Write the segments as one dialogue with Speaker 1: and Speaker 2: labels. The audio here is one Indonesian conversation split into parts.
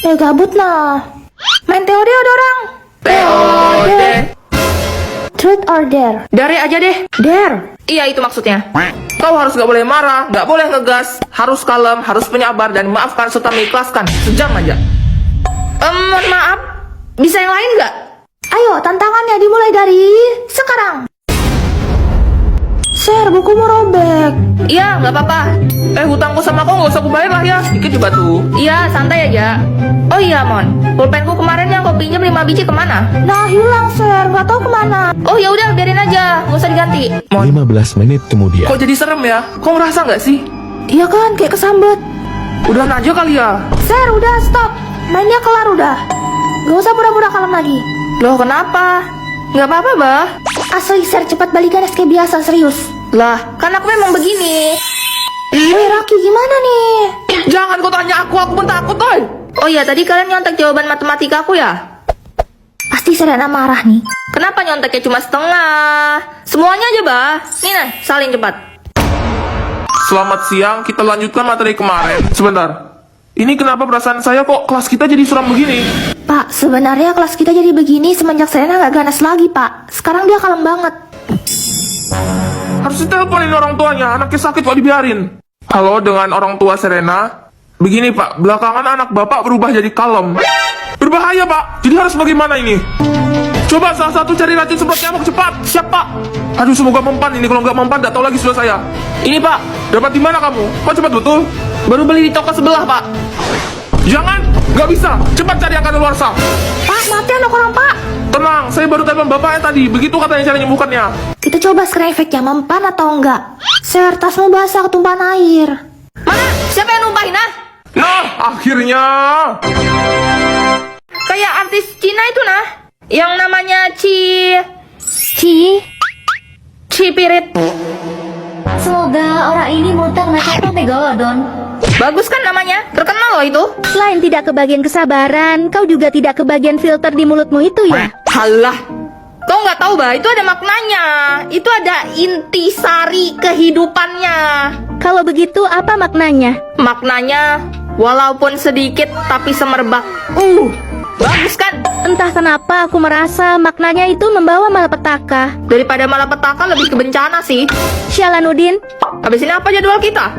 Speaker 1: Gabut nah. Main TOD ada orang.
Speaker 2: TOD.
Speaker 1: Truth or dare?
Speaker 2: Dare aja deh.
Speaker 1: Dare.
Speaker 2: Iya, itu maksudnya. Kau harus gak boleh marah, gak boleh ngegas, harus kalem, harus penyabar, dan maafkan serta mengikhlaskan. Sejam aja. Mohon maaf, bisa yang lain gak?
Speaker 1: Ayo, tantangannya dimulai dari sekarang. Sir, bukumu robek.
Speaker 2: Iya, gak apa-apa. Hutangku sama kau gak usah kubayar lah ya. Dikit juga tuh. Iya, santai aja. Oh iya, Mon. Pulpenku kemarin yang kau pinjam 5 biji kemana?
Speaker 1: Nah, hilang, Sir. Gak tahu kemana.
Speaker 2: Oh ya udah, biarin aja. Gak usah diganti. Mon,
Speaker 3: 15 menit kemudian.
Speaker 2: kok jadi serem ya? Kau ngerasa gak sih?
Speaker 1: Iya kan, kayak kesambet.
Speaker 2: Udahan aja kali ya.
Speaker 1: Sir, udah stop. Mainnya kelar udah. Gak usah pura-pura kalem lagi.
Speaker 2: Loh, kenapa? Gak apa-apa, Bah.
Speaker 1: Asli, Sir, cepat balikan kayak biasa, serius.
Speaker 2: Lah, kan aku memang begini.
Speaker 1: Woi, Raki, gimana nih?
Speaker 2: Jangan kau tanya aku pun takut, Toy. Oh iya, tadi kalian nyontek jawaban matematika aku ya?
Speaker 1: Pasti Serena marah nih.
Speaker 2: Kenapa nyonteknya cuma setengah? Semuanya aja, Bah. Nih, nah, salin cepat.
Speaker 4: Selamat siang, kita lanjutkan materi kemarin. Sebentar. Ini kenapa perasaan saya kok kelas kita jadi suram begini?
Speaker 1: Pak, sebenarnya kelas kita jadi begini semenjak Serena gak ganas lagi, Pak. Sekarang dia kalem banget.
Speaker 4: Harus diteleponin orang tuanya, anaknya sakit kok dibiarin. Halo, dengan orang tua Serena. Begini Pak, belakangan anak Bapak berubah jadi kalem. Berbahaya Pak, jadi harus bagaimana ini? Coba salah satu cari racun semprot nyamuk cepat, siap Pak. Aduh, semoga mempan ini, kalau nggak mempan nggak tahu lagi sudah saya. Ini Pak, dapat di mana kamu? Kok cepat betul?
Speaker 2: Baru beli di toko sebelah, Pak.
Speaker 4: Jangan, nggak bisa, cepat cari yang kadaluarsa.
Speaker 1: Pak, mati anak orang, Pak.
Speaker 4: Tenang, saya baru telepon bapaknya tadi, begitu katanya cara nyembuhkannya.
Speaker 1: Kita coba sekarang efeknya mempan atau enggak. Sir, tasmu basah ketumpahan air.
Speaker 2: Mana? Siapa yang numpahin, ah?
Speaker 4: Nah, akhirnya.
Speaker 2: Kayak artis Cina itu, nah. Yang namanya Cipirit.
Speaker 5: Semoga orang ini mutak nakal megalodon.
Speaker 2: Bagus kan namanya? Terkenal loh itu.
Speaker 5: Selain tidak kebagian kesabaran, kau juga tidak kebagian filter di mulutmu itu ya?
Speaker 2: Halah. Kau nggak tahu, Bah, itu ada maknanya. Itu ada intisari kehidupannya.
Speaker 5: Kalau begitu apa maknanya?
Speaker 2: Maknanya, walaupun sedikit tapi semerbak. Bagus kan?
Speaker 5: Entah kenapa aku merasa maknanya itu membawa malapetaka.
Speaker 2: Daripada malapetaka lebih ke bencana sih.
Speaker 5: Syalanuddin,
Speaker 2: Habis ini apa jadwal kita?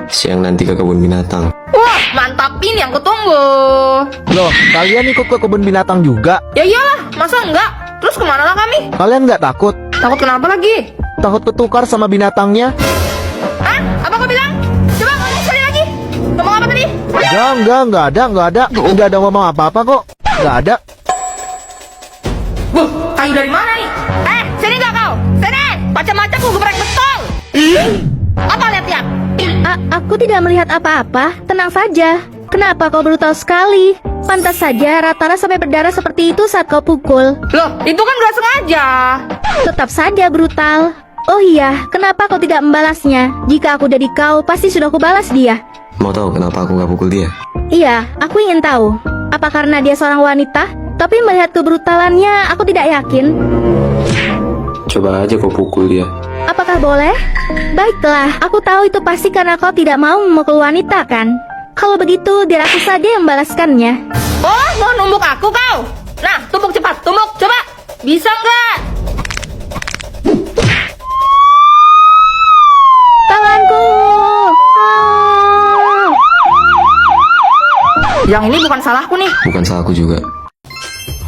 Speaker 6: Siang nanti ke kebun binatang.
Speaker 2: Wah, mantap, ini yang kutunggu.
Speaker 7: Loh, kalian ikut ke kebun binatang juga?
Speaker 2: Ya iyalah, masa enggak? Terus kemana lah kami?
Speaker 7: Kalian nggak takut?
Speaker 2: Takut kenapa lagi?
Speaker 7: Takut ketukar sama binatangnya?
Speaker 2: Hah? Apa kau bilang? Coba ngomong sekali lagi. Ngomong apa tadi?
Speaker 7: Nggak ada. Nggak ada ngomong apa-apa kok. Nggak ada.
Speaker 2: Kayu dari mana nih? Sini gak kau? Sini! Macam-macam ku geprek betul! Apa lihat-lihat?
Speaker 5: aku tidak melihat apa-apa. Tenang saja. Kenapa kau brutal sekali? Pantas saja Ratana sampai berdarah seperti itu saat kau pukul.
Speaker 2: Loh, itu kan gak sengaja.
Speaker 5: Tetap saja brutal. Oh iya, kenapa kau tidak membalasnya? Jika aku jadi kau, pasti sudah kubalas dia.
Speaker 6: Mau tahu kenapa aku nggak pukul dia?
Speaker 5: Iya, aku ingin tahu. Apa karena dia seorang wanita? Tapi melihat kebrutalannya, aku tidak yakin.
Speaker 6: Coba aja kau pukul dia.
Speaker 5: Apakah boleh? Baiklah, aku tahu itu pasti karena kau tidak mau memukul wanita, kan? Kalau begitu, biar aku saja yang membalaskannya.
Speaker 2: Oh, mau numbuk aku kau? Nah, tumbuk cepat, tumbuk, coba. Bisa nggak?
Speaker 5: Tanganku! Ah.
Speaker 2: Yang ini bukan salahku nih.
Speaker 6: Bukan salahku juga.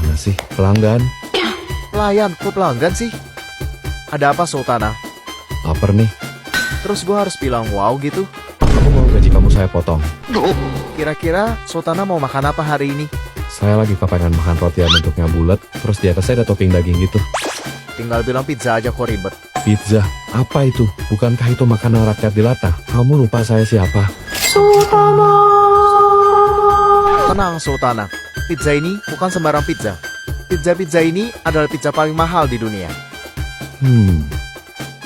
Speaker 3: Mana sih pelanggan?
Speaker 7: Pelayan, kok pelanggan sih? Ada apa Sultana?
Speaker 3: Laper nih.
Speaker 7: Terus gua harus bilang wow gitu?
Speaker 3: Kamu mau gaji kamu saya potong.
Speaker 7: Kira-kira Sultana mau makan apa hari ini?
Speaker 3: Saya lagi kepengen makan roti yang bentuknya bulat, terus di atasnya ada topping daging gitu.
Speaker 7: Tinggal bilang pizza aja kok ribet.
Speaker 3: Pizza? Apa itu? Bukankah itu makanan rakyat jelata? Kamu lupa saya siapa?
Speaker 7: Tenang Sultana, pizza ini bukan sembarang pizza. Pizza ini adalah pizza paling mahal di dunia.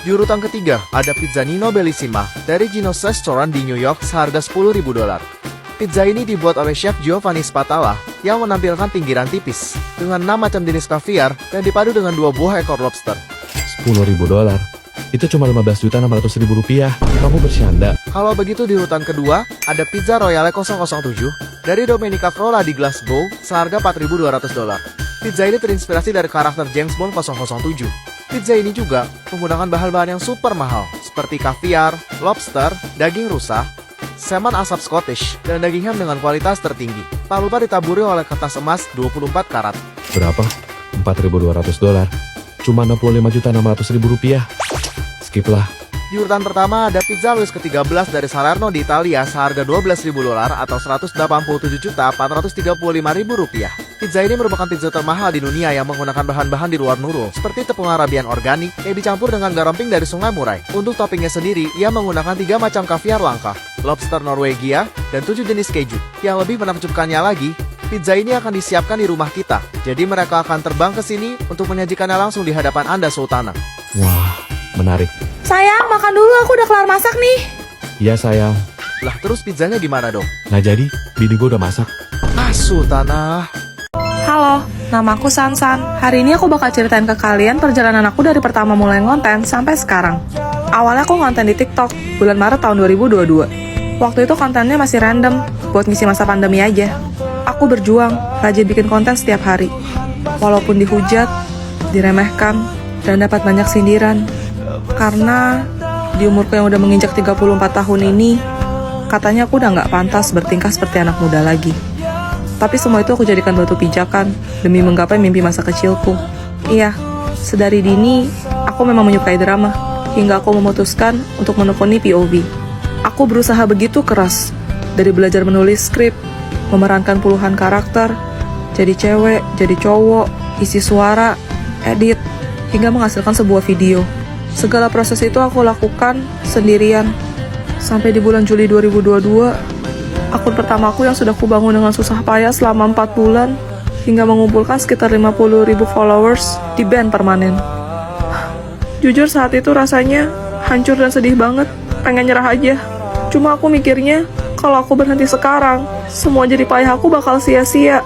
Speaker 7: Di urutan ketiga, ada pizza Nino Bellissima dari Gino's Restaurant di New York seharga $10.000. Pizza ini dibuat oleh chef Giovanni Spatala yang menampilkan pinggiran tipis dengan 6 macam jenis kaviar dan dipadu dengan 2 buah ekor lobster.
Speaker 3: $10.000? Itu cuma 15.600.000 rupiah. Kamu bercanda.
Speaker 7: Kalau begitu di urutan kedua, ada pizza Royale 007 dari Domenica Frola di Glasgow seharga $4.200. Pizza ini terinspirasi dari karakter James Bond 007. Pizza ini juga menggunakan bahan-bahan yang super mahal, seperti kaviar, lobster, daging rusa, salmon asap Scottish, dan daging ham dengan kualitas tertinggi. Tak lupa ditaburi oleh kertas emas 24 karat.
Speaker 3: Berapa? $4.200. Cuma $65.600.000. Skip lah.
Speaker 7: Di urutan pertama ada pizza Louis ke-13 dari Salerno di Italia seharga $12.000 atau $187.435.000. Pizza ini merupakan pizza termahal di dunia yang menggunakan bahan-bahan di luar nurul, seperti tepung Arabian organik yang dicampur dengan garam pink dari Sungai Murai. Untuk toppingnya sendiri, ia menggunakan 3 macam kaviar langka, lobster Norwegia, dan 7 jenis keju. Yang lebih menakjubkannya lagi, pizza ini akan disiapkan di rumah kita, jadi mereka akan terbang ke sini untuk menyajikannya langsung di hadapan Anda, Sultana.
Speaker 3: Wah, menarik.
Speaker 1: Sayang, makan dulu, aku udah kelar masak nih.
Speaker 3: Iya sayang.
Speaker 7: Lah terus pizzanya gimana dong?
Speaker 3: Nggak jadi, bini gue udah masak.
Speaker 7: Ah, Sultana.
Speaker 8: Halo, nama aku Sansan. Hari ini aku bakal ceritain ke kalian perjalanan aku dari pertama mulai ngonten sampai sekarang. Awalnya aku ngonten di TikTok, bulan Maret tahun 2022. Waktu itu kontennya masih random, buat ngisi masa pandemi aja. Aku berjuang, rajin bikin konten setiap hari. Walaupun dihujat, diremehkan, dan dapat banyak sindiran. Karena di umurku yang udah menginjak 34 tahun ini, katanya aku udah nggak pantas bertingkah seperti anak muda lagi. Tapi semua itu aku jadikan batu pijakan demi menggapai mimpi masa kecilku. Iya, sedari dini aku memang menyukai drama, hingga aku memutuskan untuk menekuni POV. Aku berusaha begitu keras, dari belajar menulis skrip, memerankan puluhan karakter, jadi cewek, jadi cowok, isi suara, edit, hingga menghasilkan sebuah video. Segala proses itu aku lakukan sendirian. Sampai di bulan Juli 2022, akun pertamaku yang sudah kubangun dengan susah payah selama 4 bulan, hingga mengumpulkan sekitar 50.000 followers, di-ban permanen. Jujur saat itu rasanya hancur dan sedih banget, pengen nyerah aja. Cuma aku mikirnya, kalau aku berhenti sekarang, semua jadi payah aku bakal sia-sia.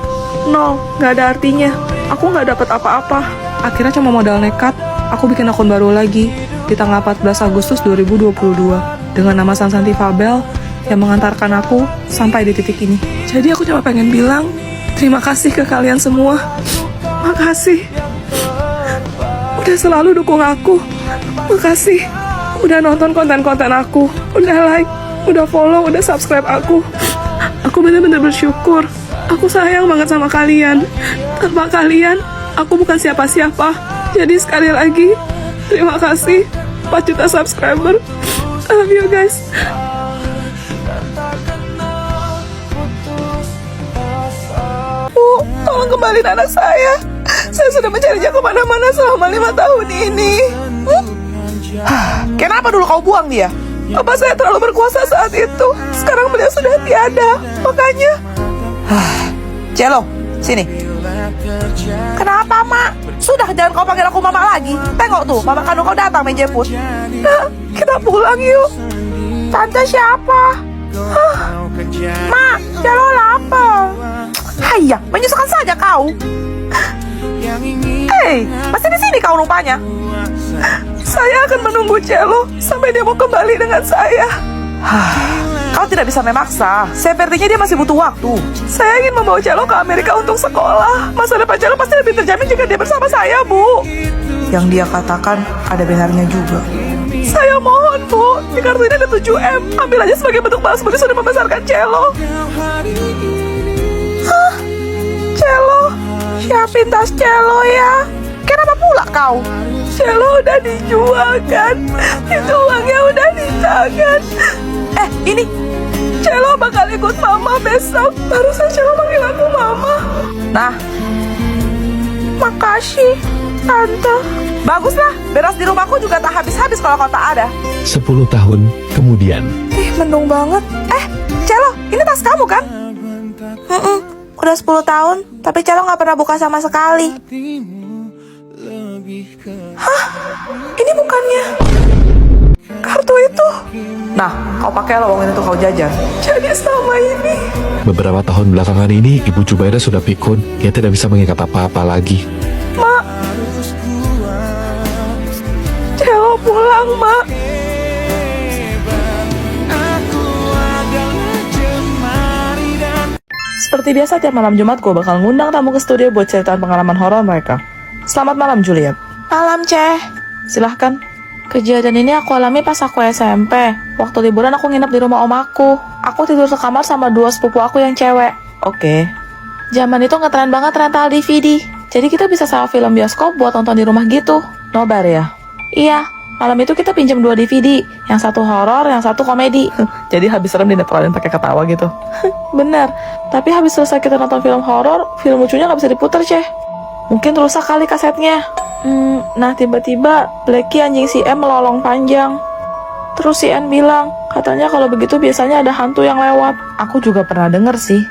Speaker 8: Nol, gak ada artinya. Aku gak dapat apa-apa. Akhirnya cuma modal nekat, aku bikin akun baru lagi di tanggal 14 Agustus 2022 dengan nama Sansanti Fabel yang mengantarkan aku sampai di titik ini. Jadi aku cuma pengen bilang terima kasih ke kalian semua. Makasih udah selalu dukung aku. Makasih udah nonton konten-konten aku, udah like, udah follow, udah subscribe aku. Aku bener-bener bersyukur. Aku sayang banget sama kalian. Tanpa kalian, aku bukan siapa-siapa. Jadi sekali lagi, terima kasih 4 juta subscriber. I love you guys. Bu, tolong kembaliin anak saya. Saya sudah mencarinya kemana-mana selama 5 tahun ini.
Speaker 2: Kenapa dulu kau buang dia?
Speaker 8: Apa saya terlalu berkuasa saat itu? Sekarang beliau sudah tiada. Makanya...
Speaker 2: Celo, sini.
Speaker 1: Kenapa, Mak? Sudah, jangan kau panggil aku Mama lagi. Tengok tuh, Mama kandung kau datang menjemput.
Speaker 8: Nah, kita pulang yuk.
Speaker 1: Tante siapa? Mak, Celo lapar. Hayya, menyusahkan saja kau.
Speaker 8: Hei,
Speaker 1: Masih di sini kau rupanya.
Speaker 8: saya akan menunggu Celo sampai dia mau kembali dengan saya.
Speaker 1: Kau tidak bisa memaksa. Sepertinya dia masih butuh waktu.
Speaker 8: Saya ingin membawa Celo ke Amerika untuk sekolah. Masa depan Celo pasti lebih terjamin jika dia bersama saya, Bu.
Speaker 1: Yang dia katakan ada benarnya juga.
Speaker 8: Saya mohon, Bu. Di kartu ini ada 7M. Ambil aja sebagai bentuk balas budi sudah membesarkan Celo.
Speaker 1: Hah? Celo? Siapin tas Celo ya. Kenapa pula kau?
Speaker 8: Celo udah dijual kan? Itu uangnya udah di tangan.
Speaker 1: Ini
Speaker 8: Celo bakal ikut Mama besok. Barusan Celo panggil aku Mama.
Speaker 1: Nah, makasih, Tante. Baguslah, beras di rumahku juga tak habis-habis kalau kau tak ada.
Speaker 3: 10 tahun kemudian.
Speaker 1: Mendung banget. Celo, ini tas kamu kan? Udah 10 tahun, tapi Celo nggak pernah buka sama sekali. Hah? Ini bukannya kartu itu?
Speaker 2: Nah, kau pakai uang itu kau jajan.
Speaker 8: Jadi selama ini
Speaker 3: Beberapa tahun belakangan ini, Ibu Jubaida sudah pikun. Ia tidak bisa mengikat apa-apa lagi.
Speaker 8: Mak, Celo pulang, Mak. Seperti biasa tiap malam Jumat gue bakal ngundang tamu ke studio buat ceritaan pengalaman horor mereka. Selamat malam Juliet.
Speaker 1: Malam, Ceh.
Speaker 8: Silahkan.
Speaker 1: Kejadian ini aku alami pas aku SMP. Waktu liburan aku nginep di rumah om aku. Aku tidur sekamar sama 2 sepupu aku yang cewek.
Speaker 8: Oke.
Speaker 1: Zaman itu ngetren banget rental DVD. Jadi kita bisa sewa film bioskop buat nonton di rumah gitu.
Speaker 8: Nobar ya?
Speaker 1: Iya, malam itu kita pinjam 2 DVD. Yang satu horor, yang satu komedi.
Speaker 8: Jadi habis serem dinetralin pakai ketawa gitu.
Speaker 1: Bener, tapi habis selesai kita nonton film horor, film lucunya nggak bisa diputer, Ceh. Mungkin rusak kali kasetnya. Nah tiba-tiba Blacky anjing si M melolong panjang. Terus si N bilang, katanya kalau begitu biasanya ada hantu yang lewat.
Speaker 8: Aku juga pernah denger sih.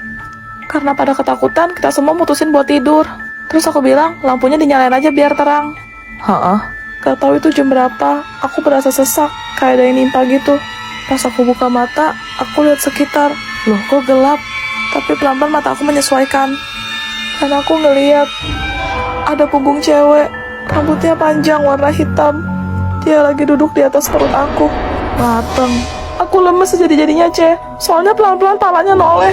Speaker 1: Karena pada ketakutan, kita semua mutusin buat tidur. Terus aku bilang, lampunya dinyalain aja biar terang.
Speaker 8: Heeh.
Speaker 1: Gak tahu itu jam berapa, aku berasa sesak, kayak ada yang nimpa gitu. Pas aku buka mata, aku lihat sekitar. Loh, kok gelap? Tapi pelan-pelan mata aku menyesuaikan. Dan aku ngeliat ada punggung cewek, rambutnya panjang warna hitam. Dia lagi duduk di atas perut aku. Mateng. Aku lemes sejadi-jadinya, Ceh. Soalnya pelan-pelan palanya noleh.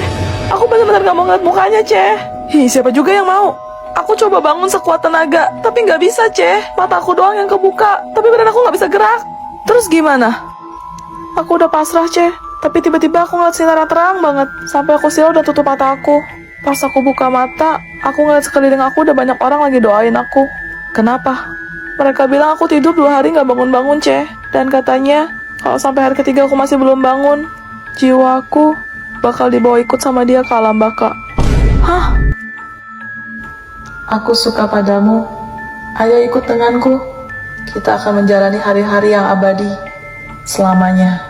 Speaker 1: Aku benar-benar gak mau ngeliat mukanya, Ceh.
Speaker 8: Hi, siapa juga yang mau?
Speaker 1: Aku coba bangun sekuat tenaga, tapi nggak bisa, Ceh. Mata aku doang yang kebuka, tapi badan aku nggak bisa gerak.
Speaker 8: Terus gimana?
Speaker 1: Aku udah pasrah, Ceh. Tapi tiba-tiba aku ngeliat sinar yang terang banget. Sampai aku silau udah tutup mata aku. Pas aku buka mata, aku ngeliat sekeliling aku udah banyak orang lagi doain aku.
Speaker 8: Kenapa?
Speaker 1: Mereka bilang aku tidur 2 hari nggak bangun-bangun, Ceh. Dan katanya, kalau sampai hari ketiga aku masih belum bangun, jiwa aku bakal dibawa ikut sama dia ke alam baka.
Speaker 8: Hah?
Speaker 1: Aku suka padamu. Ayo ikut denganku. Kita akan menjalani hari-hari yang abadi selamanya.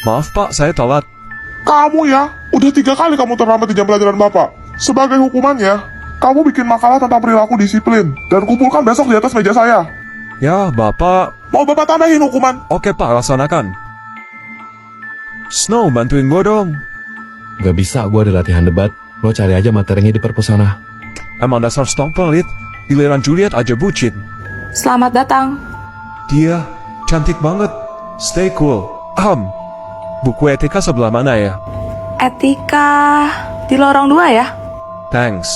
Speaker 9: Maaf Pak, saya telat.
Speaker 4: Kamu ya, udah 3 kali kamu terlambat di jam pelajaran Bapak. Sebagai hukumannya, kamu bikin makalah tentang perilaku disiplin dan kumpulkan besok di atas meja saya.
Speaker 9: Ya, Bapak.
Speaker 4: Mau Bapak tambahin hukuman?
Speaker 9: Oke Pak, laksanakan. Snow, bantuin gue dong.
Speaker 3: Gak bisa gua ada latihan debat. Lo cari aja materinya di perpus sana.
Speaker 9: Emang dasar stok pelit, giliran Juliet aja bucin.
Speaker 1: Selamat datang.
Speaker 9: Dia cantik banget. Stay cool. Buku etika sebelah mana ya?
Speaker 1: Etika di lorong 2 ya?
Speaker 9: Thanks.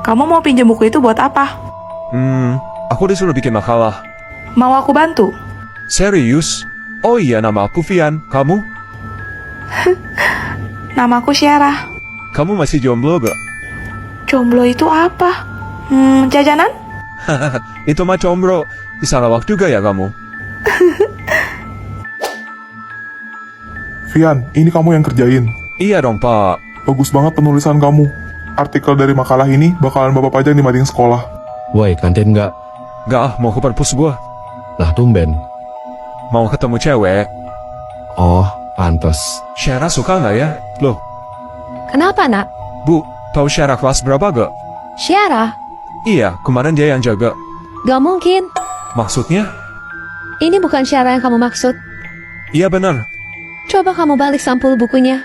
Speaker 1: Kamu mau pinjam buku itu buat apa?
Speaker 9: Aku disuruh bikin makalah.
Speaker 1: Mau aku bantu?
Speaker 9: Serius? Oh iya, nama aku Vian. Kamu?
Speaker 1: Namaku Syarah.
Speaker 9: Kamu masih jomblo gak?
Speaker 1: Jomblo itu apa? Jajanan?
Speaker 9: Itu mah combro. Di Sarawak juga ya kamu?
Speaker 4: Vian, ini kamu yang kerjain.
Speaker 9: Iya dong Pak.
Speaker 4: Bagus banget penulisan kamu. Artikel dari makalah ini bakalan Bapak pajang di mading sekolah.
Speaker 3: Woi, kantin nggak?
Speaker 9: Gak mau ke perpus gua.
Speaker 3: Lah tumben.
Speaker 9: Mau ketemu cewek.
Speaker 3: Oh, pantes.
Speaker 9: Syara suka nggak ya? Loh,
Speaker 5: Kenapa, nak?
Speaker 9: Bu, tahu Syara kelas berapa gak?
Speaker 5: Syara?
Speaker 9: Iya, kemarin dia yang jaga.
Speaker 5: Gak mungkin.
Speaker 9: Maksudnya?
Speaker 5: Ini bukan Syara yang kamu maksud.
Speaker 9: Iya benar.
Speaker 5: Coba kamu balik sampul bukunya.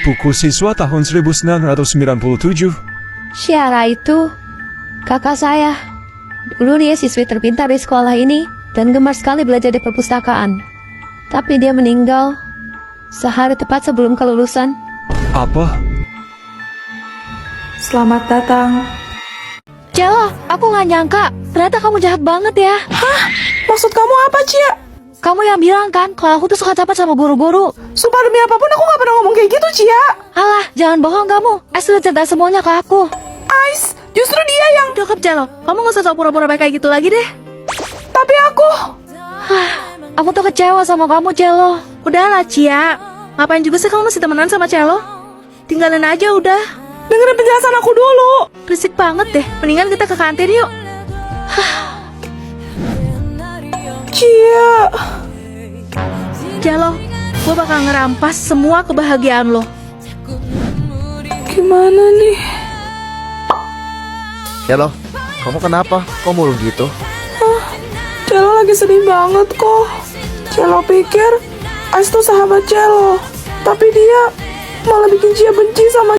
Speaker 9: Buku siswa tahun 1997.
Speaker 5: Syara itu kakak saya. Dulu dia siswi terpintar di sekolah ini dan gemar sekali belajar di perpustakaan. Tapi dia meninggal sehari tepat sebelum kelulusan.
Speaker 9: Apa?
Speaker 1: Selamat datang.
Speaker 5: Celo, aku gak nyangka. Ternyata kamu jahat banget ya.
Speaker 1: Maksud kamu apa, Cia?
Speaker 5: Kamu yang bilang kan kalau aku tuh suka capat sama guru-guru.
Speaker 1: Sumpah demi apapun aku gak pernah ngomong kayak gitu, Cia.
Speaker 5: Alah, jangan bohong kamu. Sudah cerita semuanya ke aku.
Speaker 1: Ais, justru dia yang...
Speaker 5: Cukup, Celo. Kamu gak usah sok pura-pura baik kayak gitu lagi deh.
Speaker 1: Tapi aku...
Speaker 5: Aku tuh kecewa sama kamu, Celo. Udahlah, Cia. Ngapain juga sih kamu masih temenan sama Celo? Tinggalin aja udah.
Speaker 1: Dengerin penjelasan aku dulu.
Speaker 5: Berisik banget deh. Mendingan kita ke kantin yuk.
Speaker 1: Cia.
Speaker 5: Celo, gue bakal ngerampas semua kebahagiaan lo.
Speaker 1: Gimana nih?
Speaker 7: Celo, kamu kenapa? Kok murung gitu?
Speaker 1: Celo lagi sedih banget kok. Celo pikir Ais tuh sahabat Celo. Tapi dia malah bikin Cia benci sama